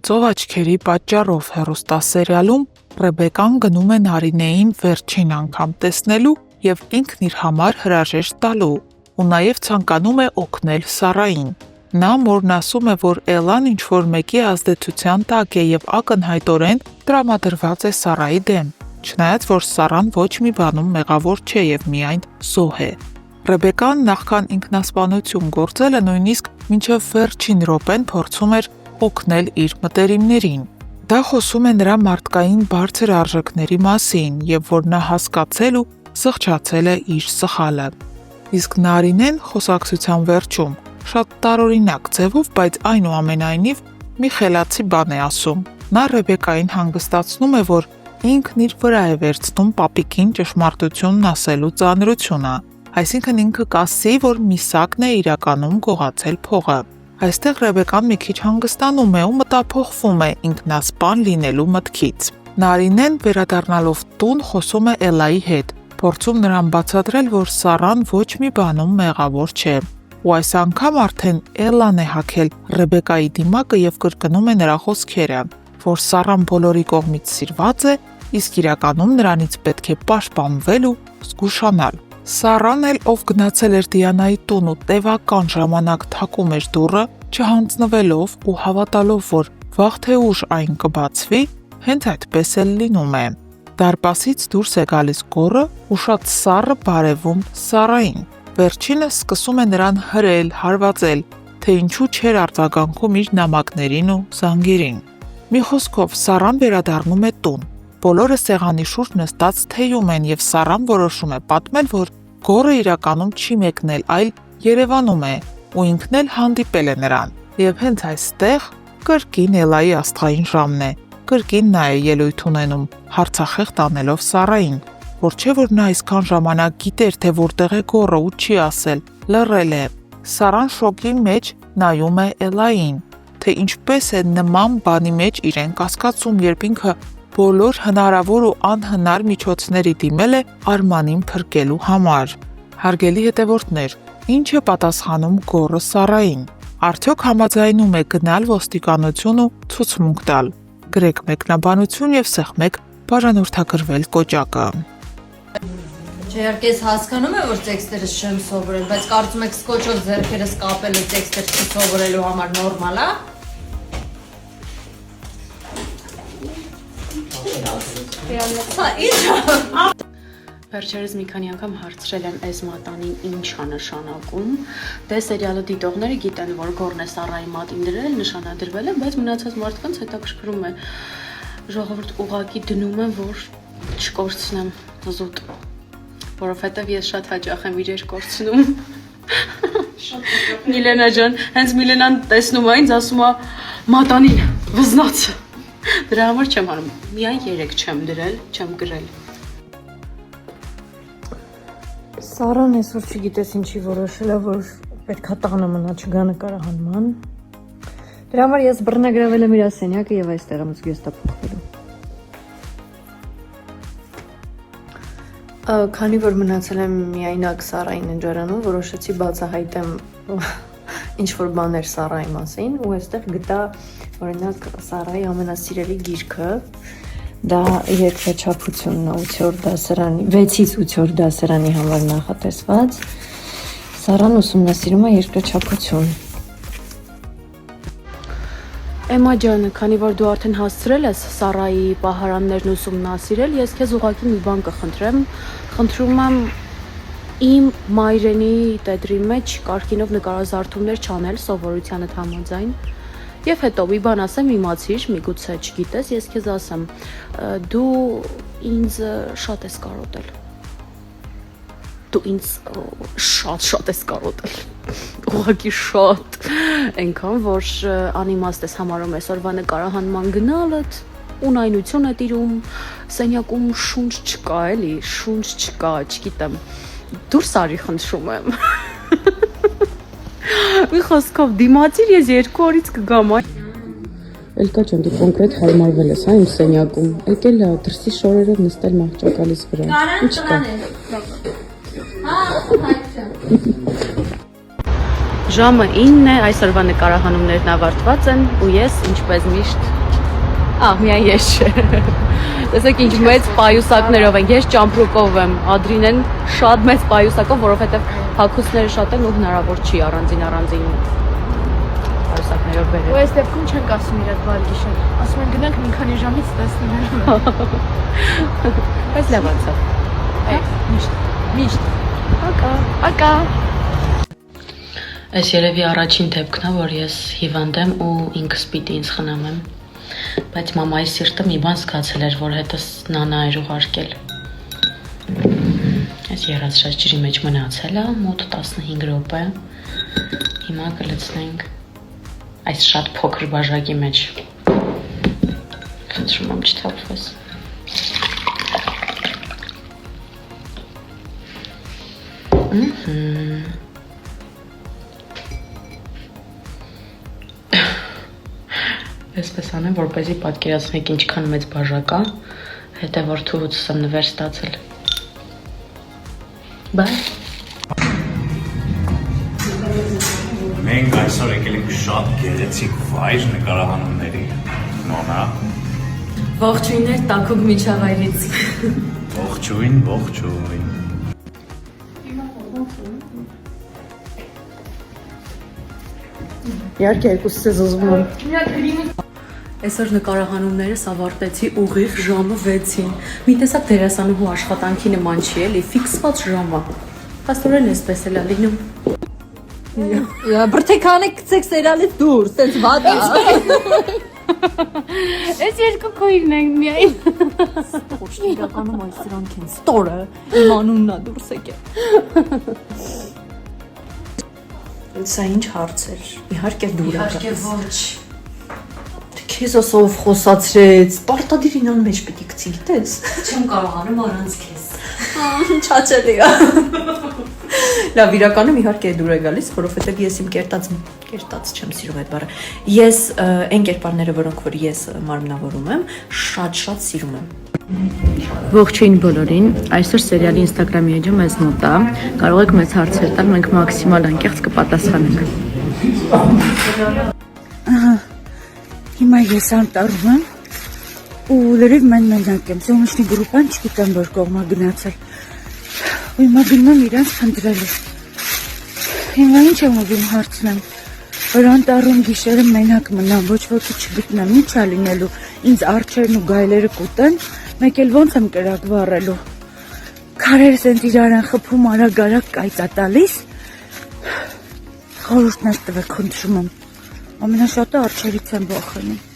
բացող աչքերի պատճառով հեռուստասերիալում Ռեբեկան գնում է Նարինեին վերջին անգամ տեսնելու և ինքն իր համար հրաժեշտ տալու ու նաև ցանկանում է օգնել Սարային։ Նա մորն ասում է, որ Էլլան ինչ-որ մեկի ազդեցության տակ է և ակնհայտորեն տրամադրված է Սարայի դեմ, չնայած որ Սարան ոչ մի բանում մեղավոր չէ և միայն զոհ է։ Ռեբեկան նախքան ինքնասպանություն գործելը նույնիսկ մինչև վերջին րոպեն փորձում էր օգնել իր մտերիմներին։ Դա խոսում է նրա մարդկային բարձր արժեքների մասին և որ նա հասկացել ու զղջացել է իր սխալը։ Իսկ Նարինեն խոսակցության վերջում շատ տարօրինակ ձևով, բայց այնուամենայնիվ մի խելացի բան է ասում։ Նա Ռեբեկային հանգստացնում է, որ ինքն իր վրա է վերցնում պապիկին ճշմարտությունն ասելու ծանրությունը, այսինքն ինքը կասի, որ Միսակն է իրականում գողացել փողը։ Այստեղ Ռեբեկան մի քիչ հանգստանում է ու մտափոխվում է ինքնասպան լինելու մտքից։ Նարինեն վերադառնալով տուն խոսում է Էլլայի հետ, փորձում նրան բացատրել, որ Սարան ոչ մի բանում մեղավոր չէ։ Ու այս անգամ արդեն Էլլան է հագել Ռեբեկայի դիմակը և կրկնում է նրա խոսքերը, որ Սարան բոլորի կողմից սիրված է, իսկ իրականում նրանից պետք է պաշտպանվել ու զգուշանալ։ Սարան էլ, ով գնացել էր Դիանայի տուն ու տևական ժամանակ թակում էր դուռը, չհանձնվելով ու հավատալով, որ վաղ թե ուշ այն կբացվի, հենց այդպես էլ լինում է։ Դարպասից դուրս է գալիս Գոռը ու շատ սառը բարևում Սարային։ Վերջինը սկսում է նրան հրել, հարվածել, թե ինչու չէր արձագանքում իր նամակներին ու զանգերին։ Մի խոսքով Սարան վերադառնում է տուն։ Բոլորը սեղանի շուրջ նստած թեյում են և Սարան որոշում է պատմել, որ Գոռը իրականում չի մեկնել, այլ Երևանում է ու ինքն էլ հանդիպել է նրան։ Եվ հենց այստեղ կրկին Էլլայի աստղային ժամն է։ Կրկին նա է ելույթ ունենում, հարցախեղ տանելով Սարային, որ չէ որ նա այսքան ժամանակ գիտեր, թե որտեղ է Գոռը ու չի ասել, լռել է։ Սարան շոկի մեջ նայում է Էլլային, թե ինչպես է նման բանի մեջ իրեն կասկածում, երբ ինքը բոլոր հնարավոր ու անհնար միջոցների դիմել է Արմանին փրկելու համար։ Հարգելի հետևորդներ, ինչ է պատասխանում Գոռը Սարային։ Արդյոք համաձայնում է գնալ ոստիկանություն ու ցուցմունք տալ։ Գրեք մեկնաբանություն և սեղմեք բաժանորդագրվել կոճակը։ Իհարկե ես հասկանում եմ, որ տեքստերը չեմ սովորել, բայց կարծում եք սկոչով ձեռքերս կապելը տեքստեր չսովորելու համար նորմալ է։ Վերջերս մի քանի անգամ հարցրել եմ այս մատանին ինչ է նշանակում։ Դե սերիալը դիտողները գիտեն, որ Գոռն է Սարայի մատին դրել, նշանադրվել է, բայց մնացած մարդկանց հետաքրքրում է։ Ժողովուրդ ուղղակի դնում են, որ չկորցնեմ զուտ, որովհետև ես շատ հաճախ եմ իրեր կորցնում։ Միլենա ջան, հենց Միլենան տեսնում է ինձ, ասում է մատանին վզնաց։ Դրա համար չեմ անում, միայն 3 չեմ դրել, չեմ գրել։ Սարան այսօր չգիտես ինչի որոշել է, որ պետք է տանը մնա, չգա նկարահանման։ Դրա համար ես բռնագրավել եմ իր սենյակը և այստեղ եմ զգեստա փոխվելու։ Քանի որ մնացել եմ միայնակ Սարային ընջարանում, որոշեցի բացահայտեմ ինչ-որ բաներ Սարայի մասին ու այստեղ գտա օրինակ Սարայի ամենասիրելի գիրքը, դա երկրաչափությունն է 8-րդ դասարանի, 6-ից 8-րդ դասարանի համար նախատեսված։ Սարան ուսումնասիրում է երկրաչափություն։ Էմմա ջան, քանի որ դու արդեն հասցրել ես Սարայի պահարաններն ուսումնասիրել, ես քեզ ուղղակի մի բան կխնդրեմ։ Խնդրում եմ իմ մայրենի տետրի մեջ կարգինով նկարազարդումներ չանել սովորությանդ համաձայն։ Եվ հետո մի բան ասեմ, իմացիր, միգուցե չգիտես, ես քեզ ասեմ, դու ինձ շատ ես կարոտել։ Դու ինձ շատ ես կարոտել։ Ուղղակի շատ, այնքան, որ անիմաստ ես համարում այսօրվա նկարահանման գնալդ, ունայնություն է տիրում, սենյակում շունչ չկա, էլի, շունչ չկա, չգիտեմ, դուրս արի խնդրում եմ։ Մի խոսքով դիմացիր, ես 2 օրից կգամ։ Էլկա ջան, դու կոնկրետ հարմարվել ես, հա, իմ սենյակում։ Եկել է դրսի շորերով նստել մահճակալիս վրա։ Ինչ կա։ Ժամը 9 է, այսօրվա նկարահանումներն ավարտված են ու ես ինչպես միշտ միայն ես չէ։ Տեսեք ինչ մեծ պայուսակներով են, ես ճամպրուկով եմ, Ադրինեն շատ մեծ պայուսակով, որովհետև հագուստները շատ են ու հնարավոր չի առանձին պայուսակներով բերել։ Ու այս դեպքում չենք ասում իրար բարի գիշեր, ասում են գնանք մի քանի ժամից տեսնենք։ Բայց լավ անցավ։ Միշտ։ Ակա։ Այս երևի առաջին դեպքն է, որ ես հիվանդ եմ ու ինքս պիտի ինձ խնամեմ։ Բայց մամայի սիրտը մի բան զգացել էր, որ հետս նանա էր ուղարկել։ Այս եղածրած ջրի մեջ մնացել է մոտ 15 րոպե։ Հիմա կլցնենք այս շատ փոքր բաժակի մեջ։ Խնդրում եմ չթափվես։ Այսպես անեմ, որպեսզի պատկերացնեք ինչքան մեծ բաժակ է, հետո որ թուղուց եմ նվեր ստացել։ Բայ։ Մենք այսօր եկել ենք շատ գեղեցիկ վայր նկարահանումների։ Նոնա։ Ողջույններ Տաքուկ միջավայրից։ Ողջույն։ Իհարկե երկուսս ուզում եմ։ Այսօր նկարահանումներս ավարտեցի ուղիղ ժամը 6-ին։ Մի տեսակ դերասանուհու աշխատանքի նման չի էլի, ֆիքսված ժամը։ Աստորեն էսպես էլ է լինում։ Բրթեքանը գցեք սերիալից դուրս, տենց վատ է։ Այս երկու քույրն են միայն։ Իրականում այս սրանք են ստորը, իմ անունն է դուրս եկել։ Սա ինչ հարց էր։ Իհարկե դուր է։ Իհարկե ոչ։ Քեզ ասով խոսացրեց։ Պարտադիր ինան մեջ պիտի գցի, գիտես։ Չեմ կարողանում առանց քեզ։ Չաչելի է։ Լավ, իրականում իհարկե դուր է գալիս, որովհետև ես իմ կերտած չեմ սիրում այդ բառը։ Ես այն կերպարները, որոնք որ ես մարմնավորում եմ, շատ սիրում եմ։ Ողջույն բոլորին, այսօր սերիալի Instagram-ի էջը մեզ մոտ է, կարող եք մեզ հարցեր տալ, մենք մաքսիմալ անկեղծ կպատասխանենք։ Հիմա ես անտառում եմ ու լրիվ մենակ եմ, Սոնուշնի գրուպան չգիտեմ որ կողմա գնացել։ Ու հիմա գնում եմ իրանց խնդրելու։ Հիմա ինչ եմ ուզում հարցնեմ, որ անտառում գիշերը մենակ մնամ, ոչ ոքի չգտնեմ, ինչ է լինելու, ինձ արջերն ու գայլերը կուտեն, մեկ էլ ոնց եմ կրակ վառելու։ Քարերս են իրար են խփում, արագ կայծա տալիս։ Խորհուրդներ տվեք, խնդրում եմ։ Ամենաշատը արջերից եմ վախենում։